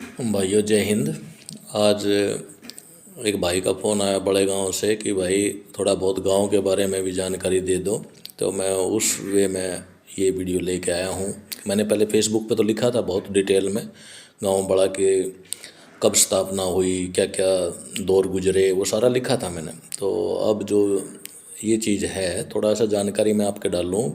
भाइयों जय हिंद। आज एक भाई का फ़ोन आया बड़े गांव से कि भाई थोड़ा बहुत गांव के बारे में भी जानकारी दे दो। तो मैं उस वे में ये वीडियो लेके आया हूँ। मैंने पहले फेसबुक पे तो लिखा था बहुत डिटेल में, गांव बड़ा के कब स्थापना हुई, क्या क्या दौर गुजरे, वो सारा लिखा था मैंने। तो अब जो ये चीज़ है, थोड़ा सा जानकारी मैं आपके डालूँ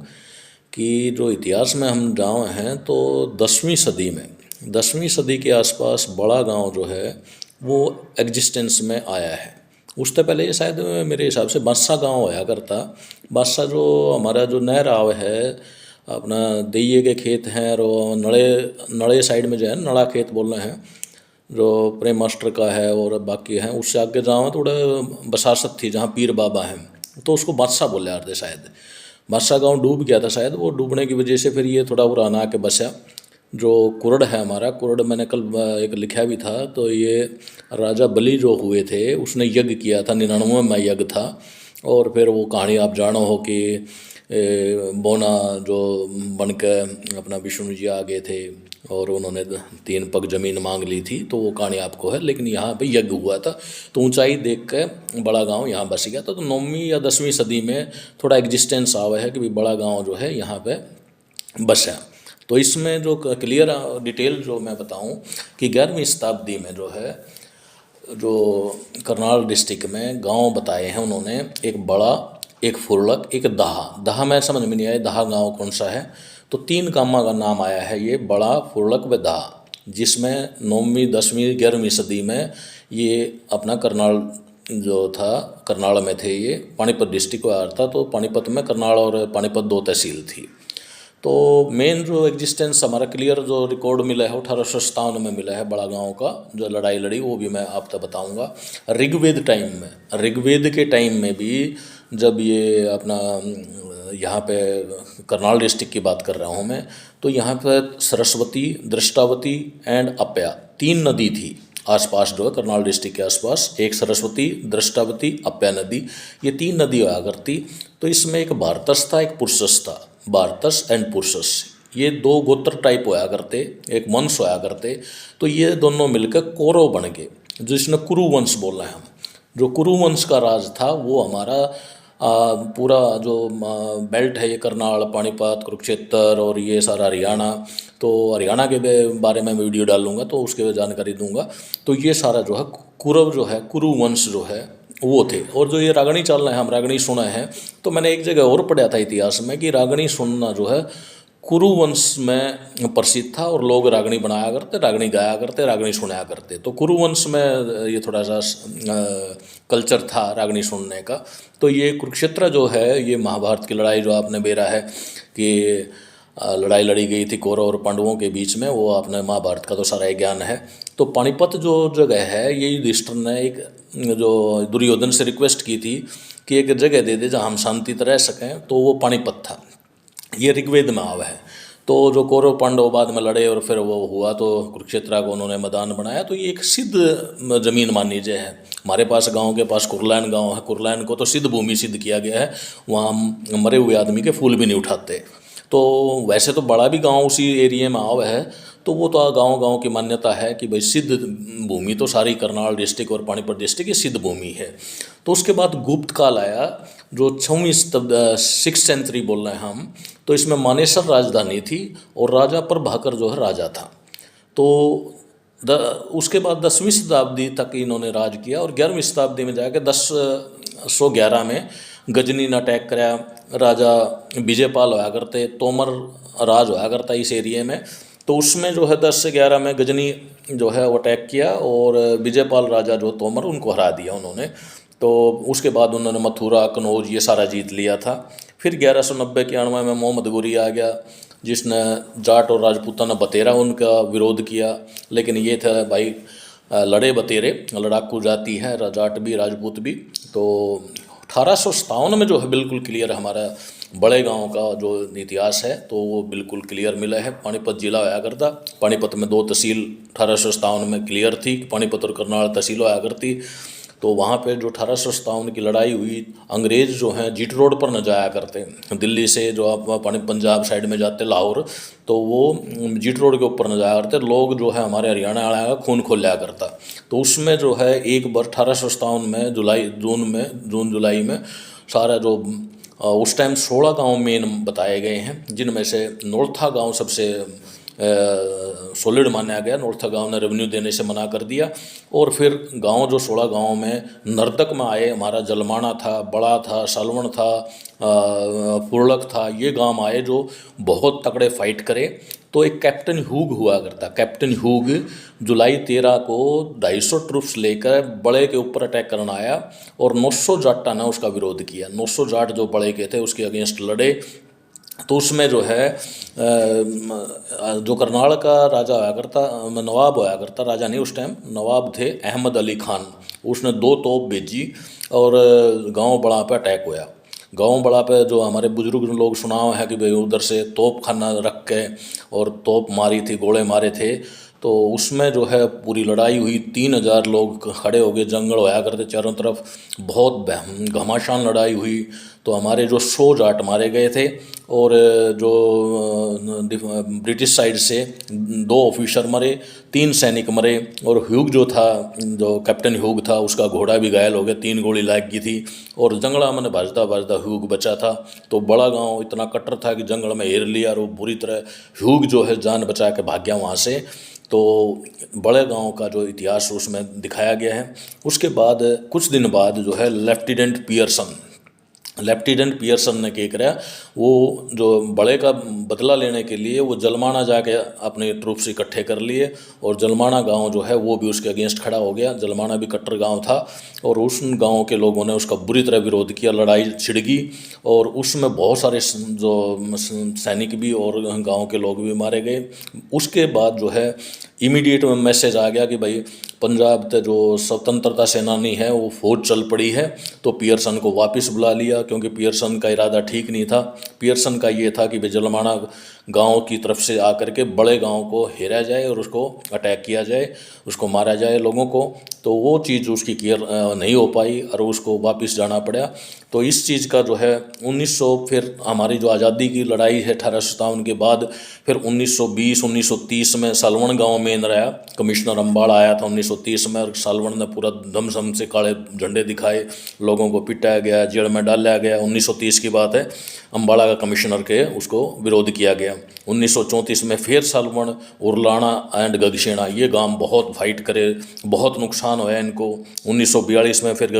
कि जो इतिहास में हम गाँव हैं तो 10वीं सदी के आसपास बड़ा गांव जो है वो एग्जिस्टेंस में आया है। उससे पहले ये शायद मेरे हिसाब से बादशाह गांव होया करता। बादशाह जो हमारा जो नहराव है, अपना दइये के खेत हैं और नड़े नड़े साइड में जो है नड़ा खेत बोल रहे हैं, जो प्रेम मास्टर का है और बाकी हैं, उससे आगे जाओ थोड़ा बसासत थी जहाँ पीर बाबा हैं, तो उसको बादशाह बोले यार थे शायद। बादशाह गांव डूब गया था शायद, वो डूबने की वजह से फिर ये थोड़ा पुराना आके बसा। जो कुरड़ है हमारा, कुरड़ मैंने कल एक लिखा भी था, तो ये राजा बलि जो हुए थे उसने यज्ञ किया था, 99 में यज्ञ था। और फिर वो कहानी आप जानो हो कि बोना जो बन के अपना विष्णु जी आ गए थे और उन्होंने 3 पग जमीन मांग ली थी, तो वो कहानी आपको है। लेकिन यहाँ पे यज्ञ हुआ था तो ऊंचाई देख के बड़ा गांव यहाँ बस गया था। तो 9वीं या 10वीं सदी में थोड़ा एग्जिस्टेंस आवा है कि भाई बड़ा गांव जो है यहाँ पे बसा। तो इसमें जो क्लियर डिटेल जो मैं बताऊं कि 11वीं शताब्दी में जो है, जो करनाल डिस्ट्रिक्ट में गांव बताए हैं उन्होंने, एक बड़ा, एक फुरलक, एक दहा। दहा में समझ में नहीं आया दहा गांव कौन सा है, तो 3 गांव का नाम आया है ये, बड़ा, फुरलक व दहा, जिसमें 9वीं 10वीं 11वीं सदी में ये अपना करनाल जो था, करनाल में थे ये, पानीपत डिस्ट्रिक्ट को आ रहा था। तो पानीपत में करनाल और पानीपत 2 तहसील थी। तो मेन जो एग्जिस्टेंस हमारा क्लियर जो रिकॉर्ड मिला है 1857 में मिला है बड़ा गांव का, जो लड़ाई लड़ी वो भी मैं आपको बताऊंगा। ऋग्वेद टाइम में, ऋग्वेद के टाइम में भी जब ये अपना यहाँ पे करनाल डिस्ट्रिक्ट की बात कर रहा हूँ मैं, तो यहाँ पे सरस्वती, दृष्टावती एंड अप्या 3 नदी थी आसपास, जो है करनाल डिस्ट्रिक्ट के आसपास। एक सरस्वती, दृष्टावती, अप्या नदी, ये 3 नदी हुआ करती। तो इसमें एक भारतस था, एक पुरुषस था, भारतस एंड पुरुषस, ये 2 गोत्र टाइप होया करते, एक वंश होया करते। तो ये दोनों मिलकर कौरव बन गए, जिसने कुरु वंश बोला है हम। जो कुरु वंश का राज था वो हमारा पूरा जो बेल्ट है, ये करनाल, पानीपत, कुरुक्षेत्र और ये सारा हरियाणा। तो हरियाणा के बारे में वीडियो डालूंगा तो उसके जानकारी दूंगा। तो ये सारा जो है कुरव जो है, कुरु वंश जो है वो थे। और जो ये रागणी चल रहे हैं, हम रागणी सुना है, तो मैंने एक जगह और पढ़ा था इतिहास में कि रागणी सुनना जो है कुरु वंश में प्रसिद्ध था, और लोग रागणी बनाया करते, रागणी गाया करते, रागणी सुनाया करते। तो कुरु वंश में ये थोड़ा सा कल्चर था रागणी सुनने का। तो ये कुरुक्षेत्र जो है, ये महाभारत की लड़ाई जो आपने बेरा है कि लड़ाई लड़ी गई थी कौरव और पांडवों के बीच में, वो आपने महाभारत का तो सारा ज्ञान है। तो पानीपत जो जगह है, ये युधिष्ठिर ने एक जो दुर्योधन से रिक्वेस्ट की थी कि एक जगह दे दे जहाँ हम शांति से रह सकें, तो वो पानीपत था। ये ऋग्वेद में आवा है। तो जो कौरव पांडव बाद में लड़े और फिर वो हुआ तो कुरुक्षेत्र को उन्होंने मैदान बनाया। तो ये एक सिद्ध जमीन मान लीजिए है। हमारे पास गांव के पास कुरलैन गांव है, कुरलैन को तो सिद्ध भूमि सिद्ध किया गया है, वहाँ मरे हुए आदमी के फूल भी नहीं उठाते। तो वैसे तो बड़ा भी गांव उसी एरिया में आवा है, तो वो तो गांव गांव की मान्यता है कि भाई सिद्ध भूमि तो सारी करनाल डिस्ट्रिक्ट और पानीपत डिस्ट्रिक्ट की सिद्ध भूमि है। तो उसके बाद गुप्त काल आया, जो 6वीं 6th सेंचुरी बोल रहे हैं हम। तो इसमें मानेसर राजधानी थी और राजा प्रभाकर जो है राजा था। तो उसके बाद 10वीं शताब्दी तक इन्होंने राज किया, और 11वीं शताब्दी में जाकर 1011 में गजनी ने अटैक कराया। राजा विजयपाल होया करते, तोमर राज होया करता इस एरिया में। तो उसमें जो है 10 से 11 में गजनी जो है वो अटैक किया, और विजयपाल राजा जो तोमर, उनको हरा दिया उन्होंने। तो उसके बाद उन्होंने मथुरा, कनौज ये सारा जीत लिया था। फिर 1190 के 91 में मोहम्मद गोरी आ गया, जिसने जाट और राजपूताना बतेरा उनका विरोध किया। लेकिन ये था भाई लड़े बतेरे, लड़ाकू जाति है, जाट भी राजपूत भी। तो 1857 में जो है बिल्कुल क्लियर हमारा बड़े गांव का जो इतिहास है, तो वो बिल्कुल क्लियर मिला है। पानीपत जिला होया करता, पानीपत में 2 तहसील 1857 में क्लियर थी, पानीपत और करनाल तहसील होया करती। तो वहाँ पे जो 1857 की लड़ाई हुई, अंग्रेज़ जो हैं जीट रोड पर न जाया करते, दिल्ली से जो आप पंजाब साइड में जाते लाहौर, तो वो जीट रोड के ऊपर न जाया करते, लोग जो है हमारे हरियाणा वाला का खून खोल लिया करता। तो उसमें जो है एक बार 1857 में जून जुलाई में सारा जो उस टाइम 16 गांव मेन बताए गए हैं, जिनमें से नौलथा गांव सबसे सॉलिड माना गया। नौलथा गांव ने रेवेन्यू देने से मना कर दिया, और फिर गांव जो 16 गांव में नर्तक में आए, हमारा जलमाना था, बड़ा था, सालवण था, फुरलक था, ये गांव आए जो बहुत तगड़े फाइट करे। तो एक कैप्टन ह्यूग हुआ करता, कैप्टन ह्यूग जुलाई 13 को 250 ट्रूप्स लेकर बड़े के ऊपर अटैक करना आया, और 900 जाटा ने उसका विरोध किया। 900 जाट जो बड़े के थे उसके अगेंस्ट लड़े। तो उसमें जो है जो करनाल का राजा होया करता, नवाब होया करता, राजा नहीं उस टाइम नवाब थे, अहमद अली खान, उसने 2 तोप भेजी और गांव बड़ा पे अटैक होया। गांव बड़ा पे जो हमारे बुजुर्ग लोग सुना हुआ है कि भाई उधर से तोप खाना रख के और तोप मारी थी, गोले मारे थे। तो उसमें जो है पूरी लड़ाई हुई, 3000 लोग खड़े हो गए, जंगल होया करते चारों तरफ, बहुत घमासान लड़ाई हुई। तो हमारे जो 100 जाट मारे गए थे, और जो ब्रिटिश साइड से 2 ऑफिसर मरे, 3 सैनिक मरे, और ह्यूग जो था, जो कैप्टन ह्यूग था, उसका घोड़ा भी घायल हो गया, 3 गोली लग गई थी, और जंगला में भाजता भाजता ह्यूग बचा था। तो बड़ा गांव इतना कट्टर था कि जंगल में घेर लिया, और वो बुरी तरह ह्यूग जो है जान बचा के भाग गया वहाँ से। तो बड़े गांव का जो इतिहास उसमें दिखाया गया है। उसके बाद कुछ दिन बाद जो है लेफ्टिनेंट पियर्सन ने क्या करा, वो जो बड़े का बदला लेने के लिए वो जलमाना जाके अपने ट्रूप्स इकट्ठे कर लिए, और जलमाना गांव जो है वो भी उसके अगेंस्ट खड़ा हो गया। जलमाना भी कट्टर गांव था, और उस गांव के लोगों ने उसका बुरी तरह विरोध किया, लड़ाई छिड़ और उसमें बहुत सारे जो सैनिक भी और गांव के लोग भी मारे गए। उसके बाद जो है इमीडिएट मैसेज आ गया कि भाई पंजाब ते जो स्वतंत्रता सेनानी है वो फौज चल पड़ी है। तो पियर्सन को वापस बुला लिया, क्योंकि पियर्सन का इरादा ठीक नहीं था। पियर्सन का ये था कि भाई जलमाना गांव की तरफ से आकर के बड़े गांव को हेरा जाए और उसको अटैक किया जाए, उसको मारा जाए लोगों को। तो वो चीज़ उसकी क्लियर नहीं हो पाई और उसको वापस जाना पड़ा। तो इस चीज़ का जो है 1900, फिर हमारी जो आज़ादी की लड़ाई है 1857 के बाद, फिर 1920 1930 में सालवण गांव में रहा। कमिश्नर अम्बाड़ा आया था 1930 में, और सालवण ने पूरा दमसम से काले झंडे दिखाए, लोगों को पिटाया गया, जेल में डाला गया। 1930 की बात है, अम्बाड़ा का कमिश्नर के उसको विरोध किया गया। 1934 में फिर सालवण, उरलाना एंड गगसेना, ये गांव बहुत फाइट करे, बहुत नुकसान होया इनको। 1942 में फिर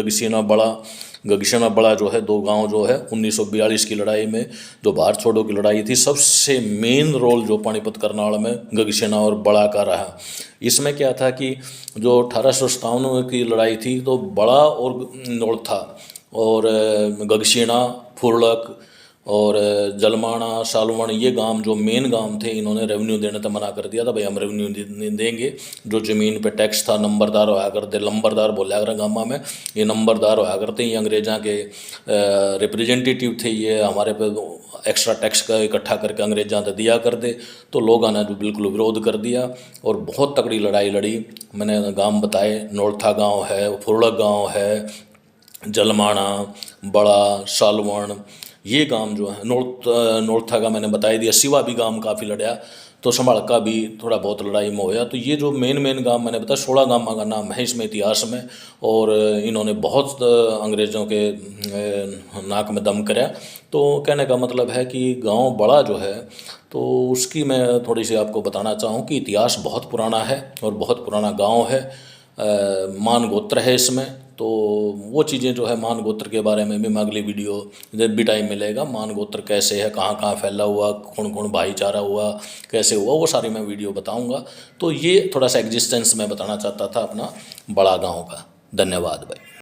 गगसेना बड़ा जो है, 2 गांव जो है 1942 की लड़ाई में, जो भारत छोड़ो की लड़ाई थी, सबसे मेन रोल जो पानीपत करनाल में गगसेना और बड़ा का रहा। इसमें क्या था कि जो 1857 की लड़ाई थी, तो बड़ा और नौलथा और गगसेना, फुरलक और जलमाना, सालवण, ये गांव जो मेन गांव थे, इन्होंने रेवेन्यू देने तो मना कर दिया था, भाई हम रेवेन्यू देंगे। जो ज़मीन पे टैक्स था, नंबरदार होया करते, लंबरदार बोला कर गाँव में, ये नंबरदार होया करते, ये अंग्रेज़ा के रिप्रेजेंटेटिव थे, ये हमारे पे एक्स्ट्रा टैक्स का इकट्ठा करके अंग्रेज़ा तो दिया कर दे। तो लोगों ने जो बिल्कुल विरोध कर दिया, और बहुत तगड़ी लड़ाई लड़ी। मैंने गांव बताए, नौलथा गाँव है, फुरलक गाँव है, जलमाना, बड़ा, सालवण, ये गांव जो है। नौलथा का मैंने बताया दिया। सिवा भी गांव काफ़ी लड़ा, तो संभालका भी थोड़ा बहुत लड़ाई में होया। तो ये जो मेन गांव मैंने बताया, 16 गांव का नाम है इसमें इतिहास में, और इन्होंने बहुत अंग्रेज़ों के नाक में दम कराया। तो कहने का मतलब है कि गांव बड़ा जो है, तो उसकी मैं थोड़ी सी आपको बताना चाहूँ कि इतिहास बहुत पुराना है, और बहुत पुराना गाँव है। मान गोत्र है इसमें। तो वो चीज़ें जो है, मान गोत्र के बारे में भी मैं अगली वीडियो जब भी टाइम मिलेगा, मान गोत्र कैसे है, कहाँ कहाँ फैला हुआ, कौन कौन भाईचारा हुआ, कैसे हुआ, वो सारी मैं वीडियो बताऊंगा। तो ये थोड़ा सा एग्जिस्टेंस मैं बताना चाहता था अपना बड़ा गांव का। धन्यवाद भाई।